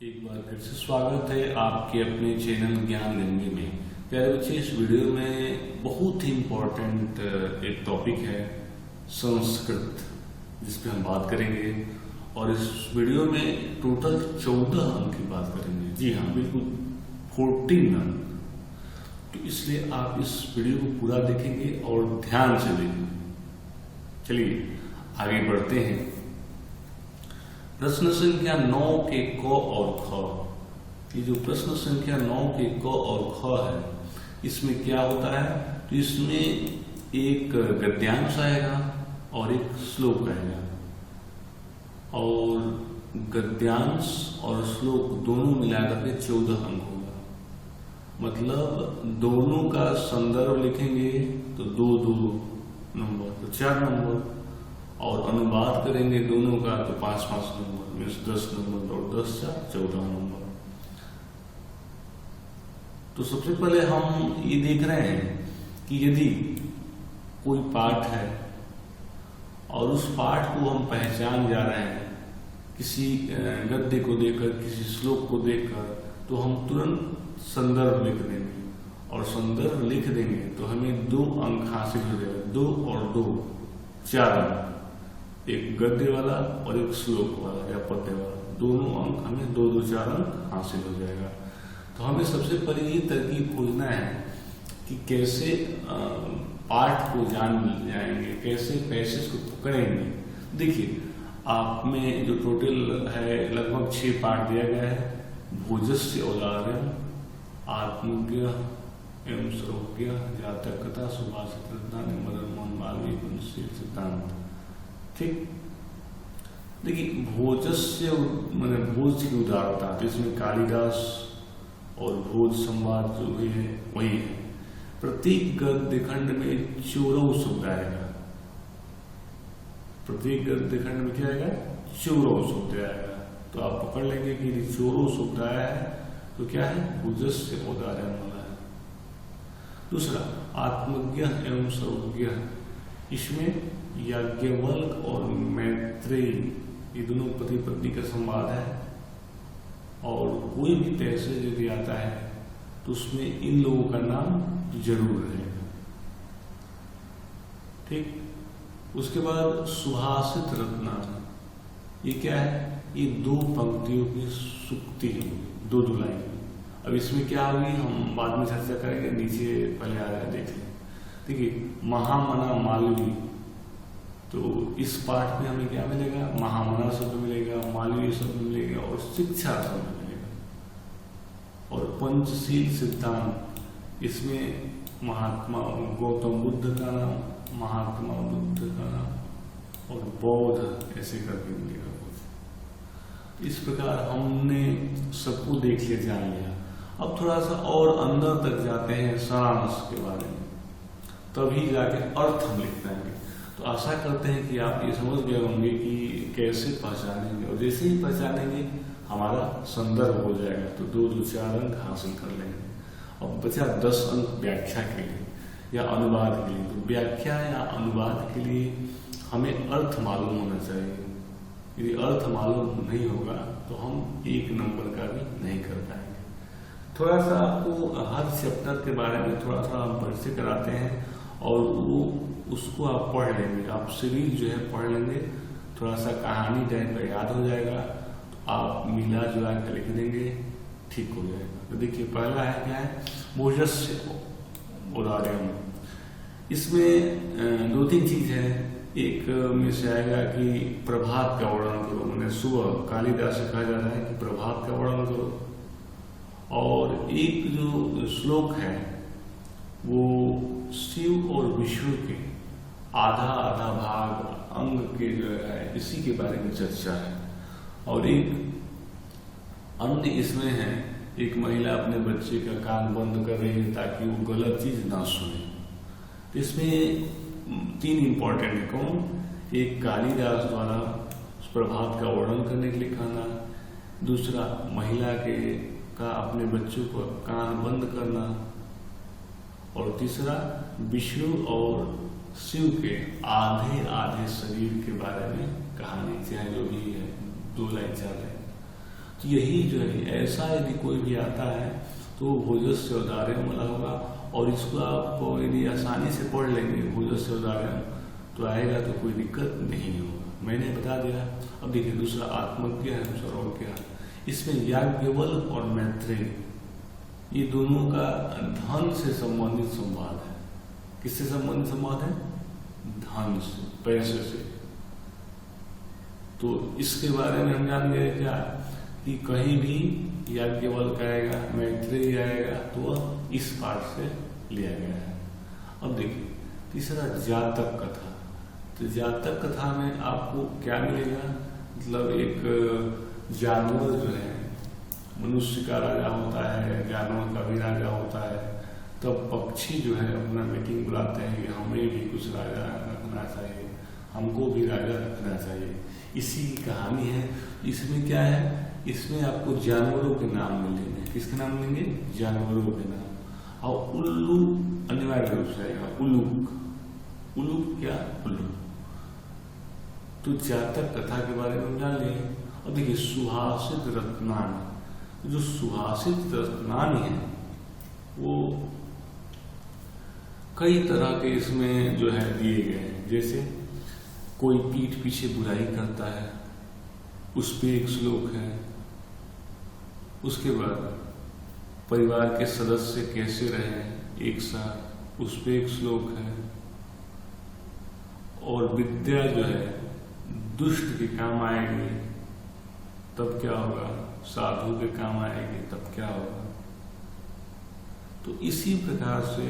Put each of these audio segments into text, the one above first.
एक बार फिर से स्वागत है आपके अपने चैनल ज्ञान गंगे में। प्यारे बच्चे, इस वीडियो में बहुत ही इम्पोर्टेंट एक टॉपिक है संस्कृत, जिस पे हम बात करेंगे। और इस वीडियो में टोटल 14 अंक की बात करेंगे। जी हाँ, बिल्कुल 14 अंक। तो इसलिए आप इस वीडियो को पूरा देखेंगे और ध्यान से देखेंगे। चलिए आगे बढ़ते हैं। प्रश्न संख्या 9 के क और ख। ये जो प्रश्न संख्या 9 के क और ख है, इसमें क्या होता है? तो इसमें एक गद्यांश आएगा और एक श्लोक आएगा, और गद्यांश और श्लोक दोनों मिलाकर के 14 अंक होगा। मतलब दोनों का संदर्भ लिखेंगे तो 2-2 नंबर, तो 4 नंबर, और अनुवाद करेंगे दोनों का तो 5-5 नंबर, मीन्स 10 नंबर, और 10 से 14 नंबर। तो सबसे पहले हम ये देख रहे हैं कि यदि कोई पाठ है और उस पाठ को हम पहचान जा रहे हैं किसी गद्य को देखकर, किसी श्लोक को देखकर, तो हम तुरंत संदर्भ लिख देंगे, और संदर्भ लिख देंगे तो हमें 2 अंक हासिल हो जाएगा। 2 और 2 4 अंक, एक गद्य वाला और एक श्लोक वाला या पद्य वाला, दोनों अंक हमें 2-2 4 अंक हासिल हो जाएगा। तो हमें सबसे पहले ये तरकीब खोजना है कि कैसे पाठ को जान जाएंगे, कैसे पैसेज को पकड़ेंगे। देखिए, आप में जो टोटल है लगभग 6 पाठ दिया गया है। भोजस्य औदार्यम, आत्मज्ञ एवं सर्वज्ञ, जातकता, सुभाषित रत्नानि, मदन मोहन मालवीय, पंचशील सिद्धांत। ठीक। देखिए, भोजस्य मैंने भोज की उदारता, तो इसमें कालिदास और भोज संवाद जो भी है वही है। प्रत्येक गद्य खंड में चौरव शब्द आएगा। प्रत्येक गद्य खंड में क्या आएगा? चौरव शब्द आएगा। तो आप पकड़ लेंगे कि चौरव शब्द आया है तो क्या है? भोजस्य औदार्यम वाला है। दूसरा, आत्मज्ञ एवं सर्वज्ञ, इसमें याज्ञवल्क्य और मैत्रेयी, ये दोनों पति पत्नी का संवाद है। और कोई भी पैसेज यदि आता है तो उसमें इन लोगों का नाम जरूर रहेगा। ठीक। उसके बाद सुभाषित रत्नानि, ये क्या है? ये 2 पंक्तियों की सूक्ति है, 2 लाइन। अब इसमें क्या होगी हम बाद में चर्चा करेंगे, नीचे पहले आ रहा देख लें। देखिए, महामना मालवी, तो इस पाठ में हमें क्या मिलेगा? महामना शब्द मिलेगा, मालवीय शब्द मिलेगा, और शिक्षा शब्द मिलेगा। और पंचशील सिद्धांत, इसमें महात्मा गौतम बुद्ध का नाम, महात्मा बुद्ध का नाम, और बौद्ध ऐसे करके मिलेगा। इस प्रकार हमने सबको देख लिया, जान लिया। अब थोड़ा सा और अंदर तक जाते हैं सारांश के बारे में, तभी जाके अर्थ हम लिख पाएंगे। तो आशा करते हैं कि आप ये समझ गए होंगे कि कैसे पहचानेंगे, और जैसे ही पहचानेंगे हमारा संदर्भ हो जाएगा तो 2-2 4 अंक हासिल कर लेंगे। अब बचा 10 अंक व्याख्या के लिए या अनुवाद के लिए। तो व्याख्या या अनुवाद के लिए हमें अर्थ मालूम होना चाहिए। यदि अर्थ मालूम नहीं होगा तो हम 1 नंबर का भी नहीं कर पाएंगे। थोड़ा सा आपको हर चैप्टर के बारे में थोड़ा सा हम परिचय कराते हैं, और वो उसको आप पढ़ लेंगे। आप सीरीज जो है पढ़ लेंगे, थोड़ा सा कहानी टाइप का याद हो जाएगा, तो आप मिला जुला कर लिख देंगे, ठीक हो जाएगा। तो देखिए, पहला है क्या है? भोजस्य औदार्यम। इसमें 2-3 चीज है। एक में से आएगा कि प्रभात का वर्णन करो, मैंने सुबह, कालिदास से कहा जाता है कि प्रभात का वर्णन करो। और एक जो श्लोक है वो शिव और विष्णु के आधा भाग अंग के जो है इसी के बारे में चर्चा है। और एक अन्य इसमें है, एक महिला अपने बच्चे का कान बंद कर रही है ताकि वो गलत चीज ना सुने। तो इसमें 3 इंपॉर्टेंट है। कौन? एक कालिदास द्वारा प्रभात का वर्णन करने के लिए कहना, दूसरा महिला का अपने बच्चों को कान बंद करना, और तीसरा विष्णु और शिव के आधे शरीर के बारे में कहानी, चाहे जो भी है, 2 लाइन 4 लाइन। तो यही जो है, ऐसा यदि कोई भी आता है तो भोजस्य उदाहरण वाला होगा। और इसको आप यदि आसानी से पढ़ लेंगे भोजस्य उदाहरण तो आएगा, तो कोई दिक्कत नहीं होगा। मैंने बता दिया। अब देखिए दूसरा आत्मज्ञ है, दूसरा और क्या। इसमें याज्ञवल और मैत्रेय ये दोनों का धन से संबंधित संवाद है। किससे संबंधित संवाद है? धन से, पैसे से। तो इसके बारे में हम जान गए क्या कि कहीं भी याज्ञवल का आएगा, मैत्रेय आएगा, तो वह इस पाठ से लिया गया है। अब देखिए तीसरा जातक कथा। तो जातक कथा में आपको क्या मिलेगा? मतलब एक जानवर जो है, मनुष्य का राजा होता है, जानवर का भी राजा होता है। तब पक्षी जो है अपना मीटिंग बुलाते हैं कि हमें भी कुछ राजा रखना चाहिए, हमको भी राजा रखना चाहिए। इसी की कहानी है। इसमें क्या है? इसमें आपको जानवरों के नाम मिलेंगे। किसके नाम मिलेंगे? जानवरों के नाम। और उल्लू अनिवार्य रूप से आएगा। उल्लूक। उल्लूक क्या? उल्लू। तो जातक कथा के बारे में हम जान लिए। अब देखिए सुभाषित रत्नानी। जो सुभाषित रत्नानी है वो कई तरह के इसमें जो है दिए गए हैं। जैसे कोई पीठ पीछे बुराई करता है, उस पे एक श्लोक है। उसके बाद परिवार के सदस्य कैसे रहें एक साथ, उस पे एक श्लोक है। और विद्या जो है दुष्ट के काम आएगी तब क्या होगा, साधु के काम आएगी तब क्या होगा। तो इसी प्रकार से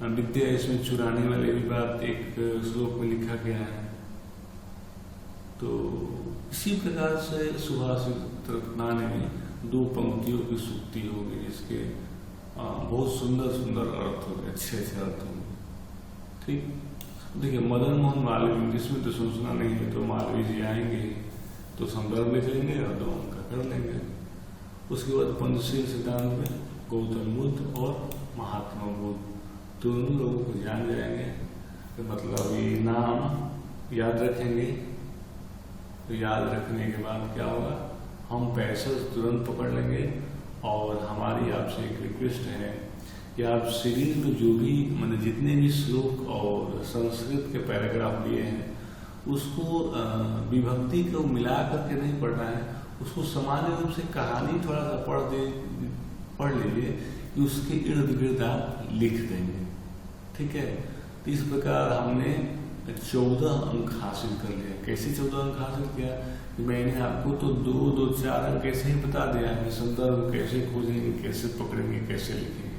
विद्या इसमें चुराने वाले भी बात एक श्लोक में लिखा गया है। तो इसी प्रकार से सुभाषित रत्नानी में 2 पंक्तियों की सूक्ति होगी, जिसके बहुत सुंदर सुंदर अर्थ होंगे, अच्छे अच्छे अर्थ होंगे। ठीक। देखिए मदन मोहन मालवीय, जिसमें तो सोचना नहीं है, तो मालवीय जी आएंगे तो संदर्भ लिख लेंगे और 2 अंक कर लेंगे। उसके बाद पंचशील सिद्धांत में गौतम बुद्ध और महात्मा बुद्ध दोनों लोगों को जान जाएंगे। तो मतलब ये नाम याद रखेंगे। तो याद रखने के बाद क्या होगा, हम पैसे तुरंत पकड़ लेंगे। और हमारी आपसे एक रिक्वेस्ट है कि आप सीरीज में जो भी मतलब जितने भी श्लोक और संस्कृत के पैराग्राफ लिए हैं उसको विभक्ति को मिला करके नहीं पढ़ना है, उसको सामान्य रूप से कहानी थोड़ा सा पढ़ लीजिए कि उसके इर्द गिर्द आप लिख देंगे। ठीक है। तो इस प्रकार हमने 14 अंक हासिल कर लिया। कैसे 14 अंक हासिल किया कि मैंने आपको तो 2-4 अंक कैसे ही बता दिया है, संदर्भ कैसे खोजेंगे, कैसे पकड़ेंगे, कैसे लिखेंगे।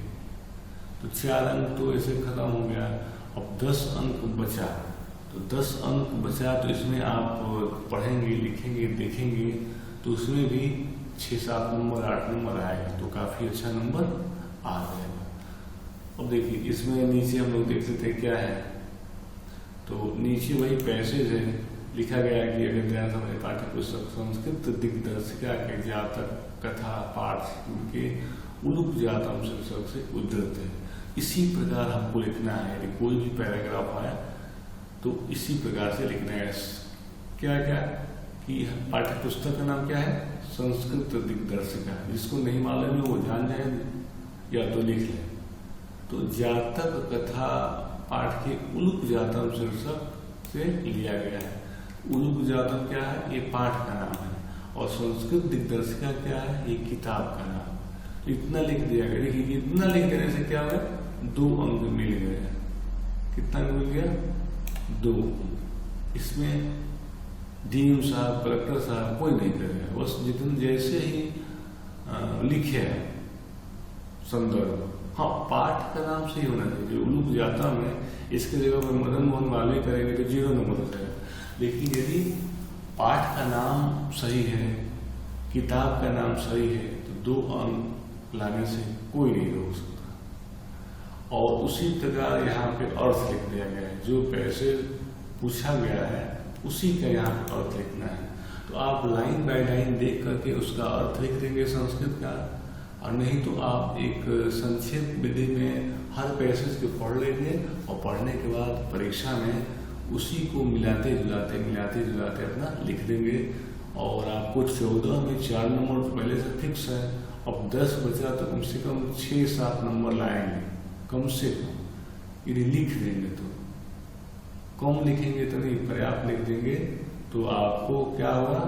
तो 4 अंक तो ऐसे खत्म हो गया। अब 10 अंक बचा। तो 10 अंक बचा तो इसमें आप पढ़ेंगे, लिखेंगे, देखेंगे तो उसमें भी 6-7 नंबर 8 नंबर आएगा, तो काफी अच्छा नंबर आ जाएगा। अब देखिए इसमें नीचे हम लोग देखते थे क्या है, तो नीचे वही पैसेज है। लिखा गया कि अगर ध्यान से पाठ्य पुस्तक संस्कृत दिग्दर्शिका के जातक कथा पाठ के उलूक जातम शीर्षक से उद्धृत है। इसी प्रकार हमको लिखना है। यदि कोई भी पैराग्राफ आया तो इसी प्रकार से लिखना है। क्या क्या कि पाठ्य पुस्तक का नाम क्या है? संस्कृत दिग्दर्शिका। जिसको नहीं मालूम है वो जान जाए या तो लिख ले। तो जातक कथा पाठ के उलूक जातम शीर्षक से लिया गया है। उलूक जातम क्या है? ये पाठ का नाम है। और संस्कृत दिग्दर्शिका क्या है? ये किताब का नाम। तो इतना लिख दिया गया। देखिए इतना लिख देने से क्या हुआ, 2 अंक मिल गए। कितना मिल गया? 2 अंक। इसमें डीएम साहब, कलेक्टर साहब कोई नहीं करेगा, बस जितने जैसे ही लिखे है संदर्भ। हाँ, पाठ का नाम सही होना चाहिए। जो उलूक जाता में इसके जगह पर मदन मोहन मालवीय करेंगे तो 0 नंबर हो जाएगा। लेकिन यदि पाठ का नाम सही है, किताब का नाम सही है, तो 2 अंक लाने से कोई नहीं रोक सकता। और उसी प्रकार यहाँ पे अर्थ लिख दिया गया है। जो पैसे पूछा गया है उसी का यहाँ पे अर्थ लिखना है। तो आप लाइन बाय लाइन देख करके उसका अर्थ लिख देंगे संस्कृत का। और नहीं तो आप एक संक्षिप्त विधि में हर पैसेज को पढ़ लेंगे और पढ़ने के बाद परीक्षा में उसी को मिलाते जुलाते अपना लिख देंगे। और आपको 14 में 4 नंबर पहले से फिक्स है। अब 10 बचा तो कम से कम 6-7 नंबर लाएंगे कम से कम, यदि लिख देंगे तो। कम लिखेंगे तो नहीं, पर्याप्त लिख देंगे तो आपको क्या होगा,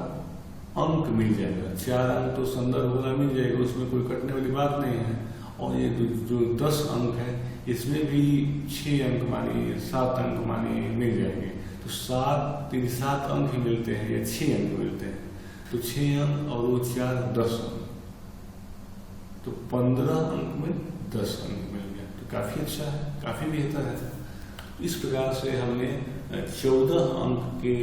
अंक मिल जाएगा। 4 अंक तो संदर्भ होगा मिल जाएगा, उसमें कोई कटने वाली बात नहीं है। और ये जो 10 अंक है इसमें भी 6 अंक मानिए, 7 अंक मानिए मिल जाएंगे। तो 7 अंक ही मिलते हैं या 6 अंक मिलते हैं। तो 6 अंक और वो 4 10 अंक, तो 15 अंक में 10 अंक मिल गया, तो काफी अच्छा है, काफी बेहतर है। इस प्रकार से हमने 14 अंक के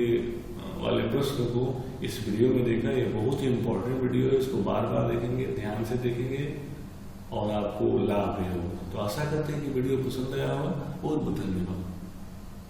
वाले प्रश्न को इस वीडियो में देखा। ये बहुत ही इंपॉर्टेंट वीडियो है, इसको बार बार देखेंगे, ध्यान से देखेंगे और आपको लाभ भी होगा। तो आशा करते हैं कि वीडियो पसंद आया होगा। बहुत बहुत धन्यवाद।